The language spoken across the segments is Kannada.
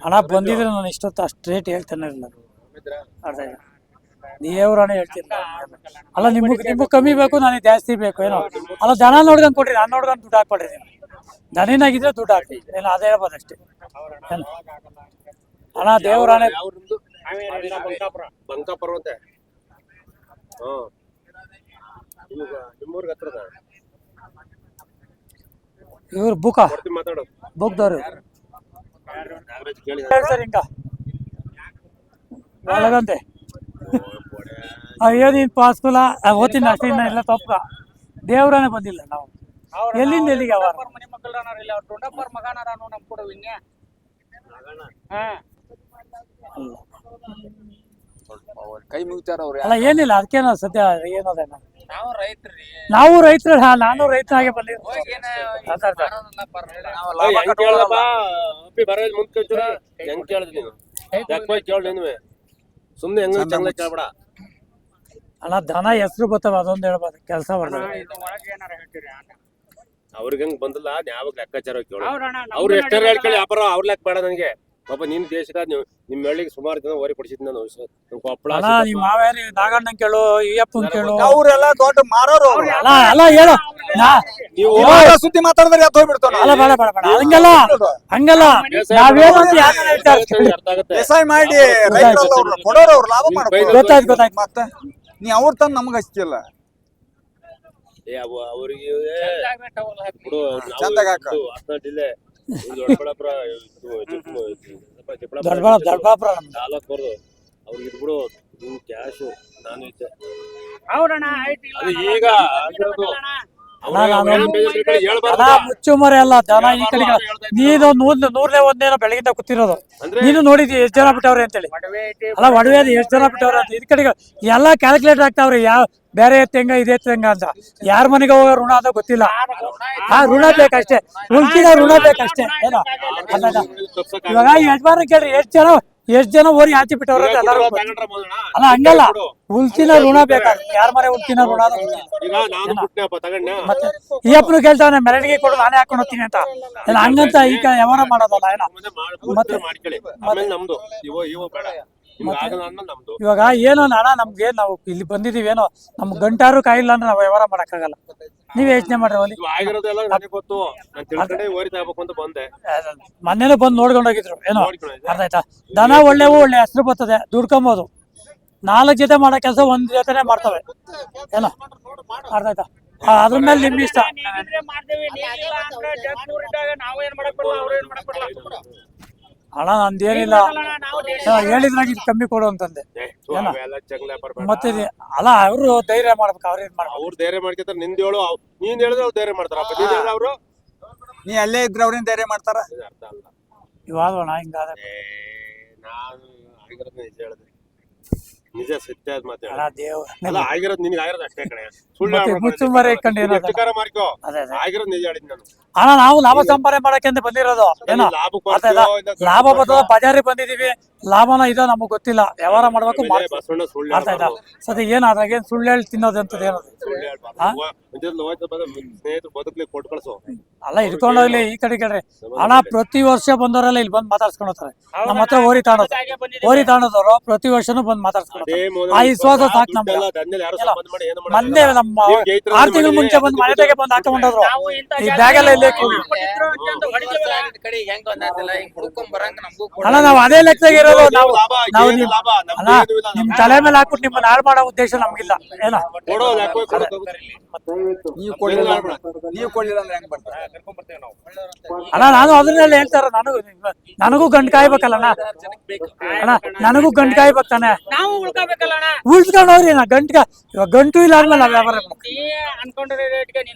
ಹಣ ಬಂದಿದ್ರೆ ನಾನು ಇಷ್ಟೊತ್ತು ಅಷ್ಟು ರೇಟ್ ಹೇಳ್ತಾನೆ ಇರಲಿಲ್ಲ. ಅರ್ಥ ಆಯ್ತಾ? ದೇವ್ರಣ ಹೇಳ್ತೀನಿ. ಅಲ್ಲ ನಿಮ್ಗೆ ಕಮ್ಮಿ ಬೇಕು, ನನಗೆ ಜಾಸ್ತಿ ಬೇಕು ಏನೋ. ಅಲ್ಲ ದನ ನೋಡ್ಕೊಂಡು ಕೊಡ್ರಿ, ನಾನು ನೋಡ್ಕೊಂಡು ದುಡ್ಡು ಹಾಕ್ಕೊಡ್ರಿ. ದನಿನಾಗಿದ್ರೆ ದುಡ್ಡು ಹಾಕಿ ಏನೋ, ಅದೇ ಹೇಳ್ಬೋದು ಅಷ್ಟೇ. ಏನು ಅಣ್ಣ ದೇವ್ರಣ ಬಂಕಾಪುರ ಇವ್ರು ಬುಕ್ದವ್ರು ಸರ್ ಹಿಂಗ ಒಳಗಂತೆ ಅಯ್ಯೋ ನೀನ್ ಪಾಸ್ಕುಲ ಓದ್ತೀನಿ ಅಷ್ಟೇ, ಇನ್ನ ಇಲ್ಲ ತಪ್ಪ. ದೇವ್ರನೇ ಬಂದಿಲ್ಲ. ನಾವು ಎಲ್ಲಿಂದ ಎಲ್ಲಿಗೆ ಕೈ ಮುಗಿತಾರ ಅವ್ರು. ಅಲ್ಲ ಏನಿಲ್ಲ, ಅದಕ್ಕೇನೋ ಸದ್ಯ ಏನದ. ನಾವು ರೈತರು, ನಾನು ರೈತನಾಗೆ ಬಂದಿದ್ದೀನಿ. ಸುಮ್ನೆ ಕೇಳ್ಬೇಡ ಅಲ್ಲ, ದನ ಹೆಸರು ಗೊತ್ತವ, ಅದೊಂದು ಹೇಳ್ಬೋದು. ಕೆಲಸ ಬರ್ತದೆ ಅವ್ರಿಗೆ ಹೆಂಗ್ ಬಂದಿಲ್ಲ. ಯಾವಾಗ ಲೆಕ್ಕಾಚಾರ ಕೇಳು, ಅವ್ರು ಎಷ್ಟಾರ ಹೇಳ್ಕೊಳ್ಳಿ ವ್ಯಾಪಾರ. ಅವ್ರ ಲೆಕ್ಕ ಬೇಡ ನನಗೆ. ಪಾಪ ನಿನ್ ದೇಶದ ನಿಮ್ ಹಳ್ಳಿಗೆ ಸುಮಾರು ಜನ ಓರಿ ಪಡಿಸಿದ್ ನಾನು. ಕೊಪ್ಪಳ ನಿಮ್ ಮಾವೇರಿ ನಾಗಣ್ಣ ಕೇಳು, ಅಯ್ಯಪ್ಪನ್ ಕೇಳು, ಅವ್ರೆಲ್ಲ ದೊಡ್ಡ ಮಾರೋರು. ಅಲ್ಲ ಹೇಳು, ಸುದ್ದಿ ಮಾತಾಡಿದ್ರೆ ಎದ್ದು ಹೋಗ್ಬಿಡ್ತಾವ. ಅಲ್ಲ ಬೇಡ ಬೇಡ ಬೇಡ, ಹಂಗಲ್ಲ ಹಂಗಲ್ಲ. ನಾವೇನು ಅರ್ಥ ಆಗುತ್ತೆ. ವ್ಯವಸಾಯ ಮಾಡಿ ಕೊಡೋರು, ಅವ್ರು ಲಾಭ ಮಾಡ್ಬೋದು. ಗೊತ್ತಾಯ್ತು ಗೊತ್ತಾಯ್ತು. ಮತ್ತೆ ನೀ ಅವ್ರ ತಂದು ನಮಗ್ ಹಚ್ಚಿಲ್ಲ. ಅವ್ರಿಗೆ ಚಂದಾಗ ಹಾಕ. ದೊಡ್ಡಬಳ್ಳಾಪುರ ಅವ್ರಿಗೆ ಇದು ಬಿಡು, ಕ್ಯಾಶು ನಾನು ಇದ್ದೆ. ಈಗ ಮುಚ್ಚು ಮರೆ ಅಲ್ಲ ದನ ಈ ಕಡೆ. ನೀನು ನೂರನೇ ಒಂದೇನೋ ಬೆಳಗಿಂದ ಕೂತಿರೋದು. ನೀನು ನೋಡಿದ್ವಿ ಎಷ್ಟು ಜನ ಬಿಟ್ಟವ್ರೆ ಅಂತೇಳಿ. ಅಲ್ಲ ಒಡವೆ ಎಷ್ಟು ಜನ ಬಿಟ್ಟವ್ರೆ ಅಂತ. ಈ ಕಡೆಗೆ ಎಲ್ಲ ಕ್ಯಾಲ್ಕುಲೇಟ್ ಆಗ್ತಾವ್ರಿ. ಯಾವ ಬೇರೆ ಎತ್ತಂಗ ಇದೆ ಎತ್ತಂಗ ಅಂತ. ಯಾರ ಮನೆಗೆ ಹೋಗೋ ಋಣ ಅಂತ ಗೊತ್ತಿಲ್ಲ. ಋಣ ಬೇಕಷ್ಟೇ, ಉಳ್ಕಿದ ಋಣ ಬೇಕಷ್ಟೇ ಏನೋ. ಇವಾಗ ಯಜಮಾನ ಕೇಳ್ರಿ, ಎಷ್ಟ್ ಜನ ಓರಿ ಆಚೆ ಬಿಟ್ಟವ್ರ ಎಲ್ಲಾರು. ಅಲ್ಲ ಹಂಗಲ್ಲ, ಉಳ್ಕಿನ ಋಣ ಬೇಕಾದ್ರೆ ಯಾರ ಮನೆ ಉಳ್ಕಿನ ಋಣ ಮತ್ತೆ ಈ ಅಪ್ಪನು ಕೇಳ್ತಾವನೆ ಮೆರವಣಿಗೆ ಕೊಡು, ನಾನೇ ಹಾಕೊಂಡು ಹೋಗ್ತೀನಿ ಅಂತ. ಏನ ಹಂಗಂತ ಈಗ ವ್ಯವಹಾರ ಮಾಡೋದಲ್ಲ ಏನೋ. ಮತ್ತೆ ಇವಾಗ ಏನೋ ಅಣ್ಣ, ನಮ್ಗೆ ನಾವು ಇಲ್ಲಿ ಬಂದಿದೀವಿ ಏನೋ, ನಮ್ ಗಂಟಾರು ಕಾಯಿಲ್ಲ ಅಂದ್ರೆ ನಾವು ವ್ಯವಹಾರ ಮಾಡಕ್ಕಾಗಲ್ಲ. ನೀವ್ ಯೋಚನೆ ಮಾಡ್ರಿ. ಮೊನ್ನೆನೂ ಬಂದು ನೋಡ್ಕೊಂಡು ಹೋಗಿದ್ರು ಏನೋ. ಅರ್ಥ ಆಯ್ತಾ? ದನ ಒಳ್ಳೆ ಹೆಸರು ಬರ್ತದೆ, ದುಡ್ಕೊಂಬೋದು. 4 ಜೊತೆ ಮಾಡೋ ಕೆಲಸ 1 ಜೊತೆನೆ ಮಾಡ್ತವೆ ಏನೋ. ಅರ್ಥ ಆಯ್ತಾ? ಅದ್ರ ಮೇಲೆ ನಿಮ್ ಇಷ್ಟ. ಅಣ್ಣ ನಂದೇನಿಲ್ಲ, ಹೇಳಿದ್ರಾಗ ಇದು ಕಮ್ಮಿ ಕೊಡು ಅಂತಂದೆ. ಮತ್ತೆ ಅಲ್ಲ, ಅವರು ಧೈರ್ಯ ಮಾಡ್ಬೇಕು. ಅವ್ರೇನ್ ಮಾಡ್ಬೇಕು? ಅವ್ರು ಧೈರ್ಯ ಮಾಡ್ಕೊತಾರ. ನಿಂದ ಹೇಳು, ನೀನ್ ಹೇಳಿದ್ರೆ ಅವ್ರು ಧೈರ್ಯ ಮಾಡ್ತಾರ. ಅವರು ನೀ ಅಲ್ಲೇ ಇದ್ರೆ ಅವ್ರೇನ್ ಧೈರ್ಯ ಮಾಡ್ತಾರ? ಇವಾಗ ಹಿಂಗಾದ ನಿಜ ಸತ್ಯ ಅದ್ ಮಾತಾಡ. ದೇವ್ರ ಆಗಿರೋದು ನಿನ್ಗೆ ಆಗಿರೋದು ಅಷ್ಟೇ ಕಣೆ. ಸುಳ್ಳು ಮುಚ್ಚುಮರೆ ಇಟ್ಕೊಂಡು ಮಾಡ್ಕೋ. ಆಗಿರೋದು ನಿಜ ಹೇಳಿದ್ ನಾನು. ಅಣ್ಣ ನಾವು ಲಾಭ ಸಂಪಾದನೆ ಮಾಡಕ್ಕೆ ಅಂತ ಬಂದಿರೋದು ಏನೋ. ಲಾಭ ಬರ್ತದ, ಬಜಾರಿ ಬಂದಿದೀವಿ. ಲಾಭನ ಇದೋ ನಮಗ್ ಗೊತ್ತಿಲ್ಲ. ವ್ಯವಹಾರ ಮಾಡ್ಬೇಕು. ಅರ್ಥ ಆಯ್ತಾ? ಸದ್ಯ ಏನ್ ಅದ್ರಾಗ ಏನ್ ಸುಳ್ಳು ಹೇಳಿ ತಿನ್ನೋದಂತದ ಏನದು? ಅಲ್ಲ ಇಟ್ಕೊಂಡೋಗ್ಲಿ ಈ ಕಡೆ ಕೇಳ್ರಿ. ಅಣ್ಣ ಪ್ರತಿ ವರ್ಷ ಬಂದವರೆಲ್ಲ ಇಲ್ಲಿ ಬಂದು ಮಾತಾಡ್ಸ್ಕೊಂಡು ಹೋಗ್ತಾರೆ. ನಮ್ಮ ಹತ್ರ ಓರಿ ತಾಣೋದವ್ರು ಪ್ರತಿ ವರ್ಷನೂ ಬಂದು ಮಾತಾಡ್ಸ್ಕೊಂಡು ಆ ವಿಶ್ವಾಸ ಸಾಕು ನಮ್ಗೆ. ಮೊನ್ನೆ ನಮ್ಮ 6 ತಿಂಗಳ ಮುಂಚೆ ಬಂದು ಮನೆಗೆ ಬಂದು ಹಾಕೊಂಡ್ರು. ಈ ಬ್ಯಾಗ್ ಎಲ್ಲ ಇಲ್ಲೇ ಅಣ್ಣ ನಾವು ಅದೇ ಲೆಕ್ಕದಾಗ ಇರೋದು. ನಾವು ನಿಮ್ ತಲೆ ಮೇಲೆ ಹಾಕ್ಬಿಟ್ಟು ನಿಮ್ಮನ್ನ ಹಾಳು ಮಾಡೋ ಉದ್ದೇಶ ನಮ್ಗಿಲ್ಲ ಏನೋ. ನೀವು ಕೊಡ್ಲಿಲ್ಲ ಅಂದ್ರೆ ಹೆಂಗ್ ಬರ್ತಾರೆ? ಅಣ್ಣ ನಾನು ಅದನ್ನೆಲ್ಲ ಹೇಳ್ತಾರ. ನನಗೂ ಗಂಟು ಕಾಯ್ಬೇಕಲ್ಲ ಅಣ್ಣ. ನನಗೂ ಗಂಟು ಕಾಯ್ಬೇಕು ತಾನೆ. ಉಳ್ಸ್ಕೊಂಡವ್ರಿ ನಾ ಗಂಟ್ಗ. ಇವಾಗ ಗಂಟು ಇಲ್ಲ ಆದ್ಮೇಲೆ ನಾವ್ ವ್ಯವಹಾರ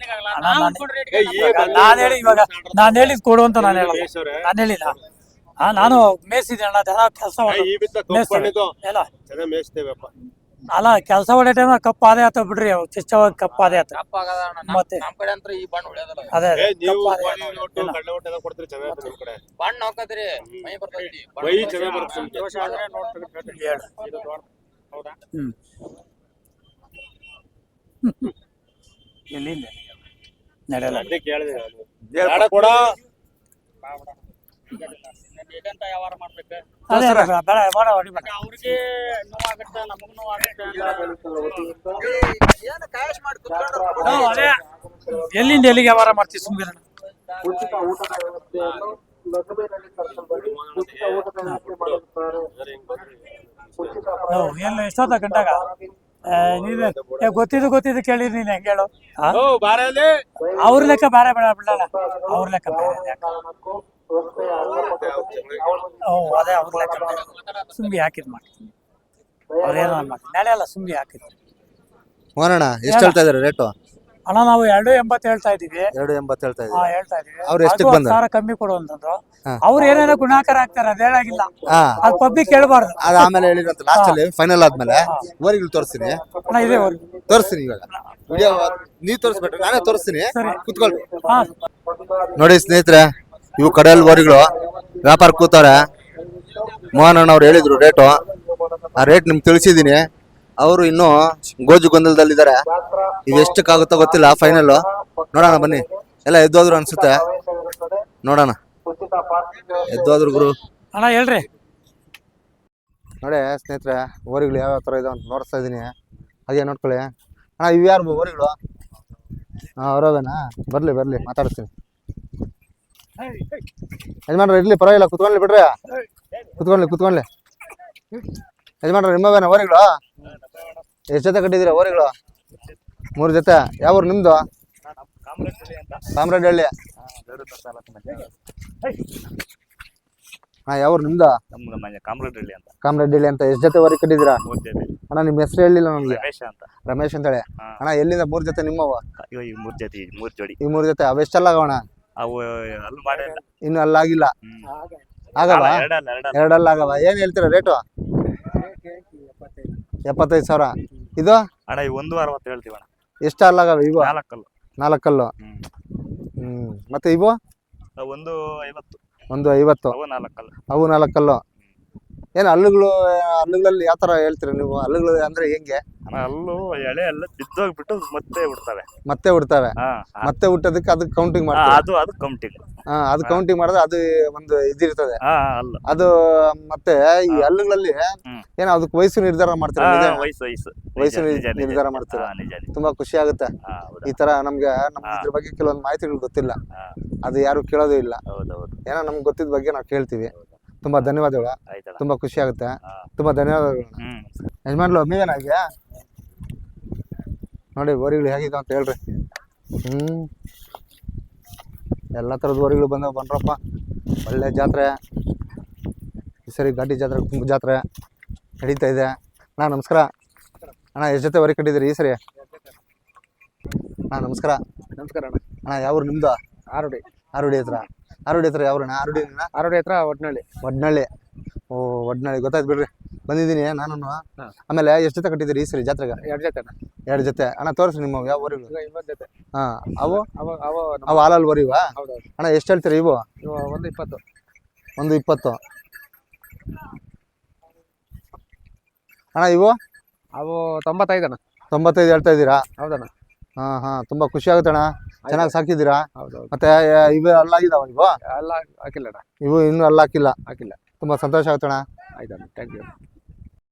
ನಾನು ಹೇಳಿ ಇವಾಗ ನಾನು ಹೇಳಿದ್ ಕೊಡು ಅಂತ ನಾನು ಹೇಳಿಲ್ಲ. ನಾನು ಮೇಯಿಸಿದೆ ಅಣ್ಣ. ಜನ ಕೆಲಸ ಅಲ್ಲ ಕೆಲಸ ಹೊಡೆ ಟೈಮ್ ಕಪ್ಪ ಅದೇ ಆತ ಬಿಡ್ರಿ. ಚಿಚ್ಚವಾಗಿ ಕಪ್ಪ ಅದೇ ಆತ. ಮತ್ತೆ ಅದೇ ಎಲ್ಲಿಂದ ನಡೆಯಲ್ಲ. ಬೇಕಂತ ವ್ಯವಹಾರ ಮಾಡ್ಬೇಕು. ಅದೇ ಬೇಡ ಬೇಡ ಹೊಡಿಬೇಡ. ಅವ್ರಿಗೆ ನೋವಾಗುತ್ತೆ, ನಮಗ್ ನೋವಾಗುತ್ತೆ. ಅದೇ ಎಲ್ಲಿಂದ ಎಲ್ಲಿಗೆ ವ್ಯವಹಾರ ಮಾಡ್ತೀವಿ ಸುಮ್ಮನೆ. ಎಲ್ಲ ಎಷ್ಟೊತ್ತ ಗಂಟಾಗ ನೀನು ಗೊತ್ತಿದ್ದು ಕೇಳಿ ನೀನು ಹೆಂಗೆ ಹೇಳು. ಅವ್ರ ಲೆಕ್ಕ ಬೇರೆ ಬೇಡ ಬಿಡಲ್ಲ, ಅವ್ರ ಲೆಕ್ಕ ಬೇರೆ ಲೆಕ್ಕ. ಅದೇ ಅವ್ರ ಲೆಕ್ಕ ಬೇರೆ. ಸುಮ್ಮನೆ ಹಾಕಿದ್ ಮಾಡ್ತೀನಿ ಅವ್ರೇನೋ ಮಾಡ್ತೀನಿ ನಾಳೆ ಅಲ್ಲ ಸುಮ್ಮನೆ ಹಾಕಿದ್ರು. ಮೋನಣ್ಣ ಎಷ್ಟು ಹೇಳ್ತಾ ಇದಾರೆ ರೇಟು? ಅಣ್ಣ ನಾವು 2.80 ಹೇಳ್ತಾ ಇದೀವಿ. 2.80 ಹೇಳ್ತಾ ಇದ್ದಾರೆ. ಹೇಳ್ತಾ ಇದೀವಿ. ಅವ್ರು ಎಷ್ಟಕ್ಕೆ ಬಂದ್ರು? 10,000 ಕಮ್ಮಿ ಕೊಡು ಅಂತಂದ್ರು. ಅವ್ರು ಏನೇನೋ ಗುಣಾಕಾರ ಹಾಕ್ತಾರೆ, ಅದ್ ಹೇಳಾಗಿಲ್ಲ. ಹಾ ಅದ್ ಪಬ್ಲಿಕ್ ಕೇಳಬಾರ್ದು. ಅದು ಆಮೇಲೆ ಹೇಳಿರಂತ ಲಾಸ್ಟ್ ಅಲ್ಲಿ ಫೈನಲ್ ಆದ್ಮೇಲೆ ಓರಿಗಳು ತೋರಿಸ್ತೀನಿ. ಅಣ್ಣ ಇದೆ ತೋರಿಸ್ತೀನಿ ಇವಾಗ ವಿಡಿಯೋ ನೀವ್ ತೋರಿಸ್ಬಿಟ್ರೆ ನಾನೇ ತೋರಿಸ್ತೀನಿ, ಕುತ್ಕೊಳ್ರಿ. ಹಾ ನೋಡಿ ಸ್ನೇಹಿತರೆ, ಇವು ಕಡೆಯಲ್ಲಿ ಓರಿಗಳು ವ್ಯಾಪಾರ ಕೂತಾರೆ. ಮೋಹನ್ ಅಣ್ಣ ಅವ್ರು ಹೇಳಿದ್ರು ರೇಟು, ಆ ರೇಟ್ ನಿಮ್ಗೆ ತಿಳಿಸಿದೀನಿ. ಅವರು ಇನ್ನೂ ಗೋಜು ಗೊಂದಲದಲ್ಲಿದ್ದಾರೆ. ಇವು ಎಷ್ಟಕ್ಕಾಗುತ್ತೋ ಗೊತ್ತಿಲ್ಲ. ಫೈನಲ್ ನೋಡೋಣ ಬನ್ನಿ. ಎಲ್ಲ ಎದ್ದೋದ್ರು ಅನ್ಸುತ್ತೆ, ನೋಡೋಣ. ಎದ್ದೋದ್ರು ಗುರು. ಅಣ್ಣ ಹೇಳ್ರಿ. ನೋಡಿ ಸ್ನೇಹಿತರೆ, ಓರಿಗಳು ಯಾವ್ಯಾವ ಥರ ಇದಾವೆ ಅಂತ ನೋಡ್ತಾ ಇದ್ದೀನಿ. ಹಾಗೆ ನೋಡ್ಕೊಳ್ಳಿ ಅಣ್ಣ. ಇವು ಯಾರು ಓರಿಗಳು? ಅವರವೇನಾ? ಬರ್ಲಿ ಮಾತಾಡ್ತೀನಿ. ಯಜಮಾನ್ರ ಇರ್ಲಿ, ಪರವಾಗಿಲ್ಲ, ಕುತ್ಕೊಂಡ್ಲಿ ಬಿಡ್ರಿ. ಕುತ್ಕೊಂಡ್ಲಿ. ಯಜಮಾನ್ರ ನಿಮ್ಮವೇನ ಓರಿಗಳು? ಎಷ್ಟು ಜೊತೆ ಕಟ್ಟಿದ್ದೀರಾ ಓರಿಗಳು? 3 ಜೊತೆ. ಯಾವ ಊರು ನಿಮ್ದು? ಕಾಮರಾಜಹಳ್ಳಿ. ಹಾ, ಯಾವ ಊರು ನಿಮ್ದು? ಕಾಮರಾಜಹಳ್ಳಿ ಅಂತ. ಎಷ್ಟು ಜೊತೆ ಓರಿ ಕಟ್ಟಿದ್ದೀರಾ ಅಣ್ಣ? ನಿಮ್ಮ ಹೆಸರು ಹೇಳಿಲ್ಲ ನಮ್ಗೆ. ರಮೇಶ್ ಅಂತ ಹೇಳಿ. ಅಣ್ಣ ಎಲ್ಲಿಂದ 3 ಜೊತೆ ನಿಮ್ಮವ? ಈ 3 ಜೋಡಿ. ಈ 3 ಜೊತೆ ಅವೆಷ್ಟೆಲ್ಲ ಆಗವಣ? ಅವು ಅಲ್ಲೂ ಮಾಡಿಲ್ಲ, ಇನ್ನು ಅಲ್ಲಾಗಿಲ್ಲ. ಆಗವ? ಎರಡಲ್ಲ ಆಗವ. ಏನ್ ಹೇಳ್ತೀರಾ ರೇಟು? 75,000. ಇದು ಅಣ್ಣ ಇವು 1.60 ಹೇಳ್ತೀವಿ ಅಣ್ಣ. ಎಷ್ಟು ಅಲ್ಲಾಗವ ಇವು? 4 ಕಲ್ಲು. ಮತ್ತೆ ಇವು 1.50. 1.50. ಅವು 4 ಕಲ್ಲು. ಏನು ಹಲ್ಲುಗಳಲ್ಲಿ ಯಾವ ತರ ಹೇಳ್ತೀರಾ ನೀವು? ಹಲ್ಲುಗಳು ಅಂದ್ರೆ ಹೆಂಗೆ? ಅಲ್ಲೂ ಎಳೆ ಎಲ್ಲ ಬಿದ್ದೋಗ್ಬಿಟ್ಟು ಮತ್ತೆ ಬಿಡ್ತವೆ. ಮತ್ತೆ ಹುಟ್ಟೋದಕ್ಕೆ ಅದಕ್ಕೆ ಕೌಂಟಿಂಗ್ ಮಾಡ್ತಾರೆ. ಅದು ಕೌಂಟಿಂಗ್. ಅದು ಕೌಂಟಿಂಗ್ ಮಾಡಿದ್ರೆ ಅದು ಒಂದು ಇದಿರ್ತದೆ. ಅದು ಮತ್ತೆ ಈ ಹಲ್ಲುಗಳಲ್ಲಿ ಏನೋ ಅದಕ್ಕೆ ವಯಸ್ಸು ನಿರ್ಧಾರ ಮಾಡ್ತಾರೆ. ವಯಸ್ಸು ನಿರ್ಧಾರ ಮಾಡ್ತಾರೆ. ತುಂಬಾ ಖುಷಿ ಆಗುತ್ತೆ. ಈ ತರ ನಮ್ಗೆ ಇದ್ರ ಬಗ್ಗೆ ಕೆಲವೊಂದು ಮಾಹಿತಿಗಳು ಗೊತ್ತಿಲ್ಲ, ಅದು ಯಾರು ಕೇಳೋದು ಇಲ್ಲ. ಏನೋ ನಮ್ಗೆ ಗೊತ್ತಿದ್ದ ಬಗ್ಗೆ ನಾವು ಕೇಳ್ತೀವಿ. ತುಂಬಾ ಧನ್ಯವಾದಗಳು. ತುಂಬಾ ಖುಷಿ ಆಗುತ್ತೆ. ತುಂಬಾ ಧನ್ಯವಾದಗಳು. ಯಜಮಾನ್ಲು ನೀವೇನಾಗಿ ನೋಡಿ ಓರಿಗಳು ಹೇಗಿದೆ ಅಂತ ಹೇಳ್ರಿ. ಎಲ್ಲ ಥರದ ಓರಿಗಳು ಬಂದ್ರಪ್ಪ. ಒಳ್ಳೆ ಜಾತ್ರೆ ಈ ಸರಿ. ಘಾಟಿ ಜಾತ್ರೆ, ತುಂಬ ಜಾತ್ರೆ ನಡೀತಾ ಇದೆ. ಅಣ್ಣ ನಮಸ್ಕಾರ. ಅಣ್ಣ ಎಷ್ಟು ಜೊತೆ ಓರಿ ಕಟ್ಟಿದ್ದೀರಿ ಈ ಸರಿ? ಅಣ್ಣ ನಮಸ್ಕಾರ. ಅಣ್ಣ ಯಾವ ಊರು ನಿಮ್ದು? ಆರುಡಿ ಹತ್ರ. ಯಾವ್ರಣ್ಣ? ಆರುಡಿ ಹತ್ರ ಒಡ್ನಳ್ಳಿ. ಓ, ಒಡ್ನಳ್ಳಿ ಗೊತ್ತಾಯ್ತು ಬಿಡ್ರಿ. ಬಂದಿದ್ದೀನಿ ನಾನು. ಆಮೇಲೆ ಎಷ್ಟು ಜೊತೆ ಕಟ್ಟಿದ್ದೀರಿ ಈ ಸರಿ ಜಾತ್ರೆಗೆ? 2 ಜೊತೆ. ಅಣ್ಣ ತೋರಿಸಿ ನಿಮ್ಮ ಯಾವ ಊರಿಗಳು? ಹಾ, ಅವು ಹಾಲಲ್ಲಿ ಓರಿವಾ? ಅಣ್ಣ ಎಷ್ಟು ಹೇಳ್ತೀರಿ ಇವು? 1.20. ಅಣ್ಣ ಇವು? 95 ಹೇಳ್ತಾ ಇದ್ದೀರಾ? ಹೌದಣ್ಣ. ಹಾ, ತುಂಬಾ ಖುಷಿ ಆಗುತ್ತೆ ಅಣ್ಣ. ಚೆನ್ನಾಗಿ ಸಾಕಿದ್ದೀರಾ? ಮತ್ತೆ ಇವು ಅಲ್ಲಾಗಿದಾವ? ಇವು ಎಲ್ಲ ಹಾಕಿಲ್ಲ. ಇವು ಇನ್ನೂ ಅಲ್ಲಾಕಿಲ್ಲ. ಹಾಕಿಲ್ಲ. ತುಂಬಾ ಸಂತೋಷ ಆಗುತ್ತಣ್ಣ. ಆಯ್ತಣ್ಣ, ಥ್ಯಾಂಕ್ ಯು.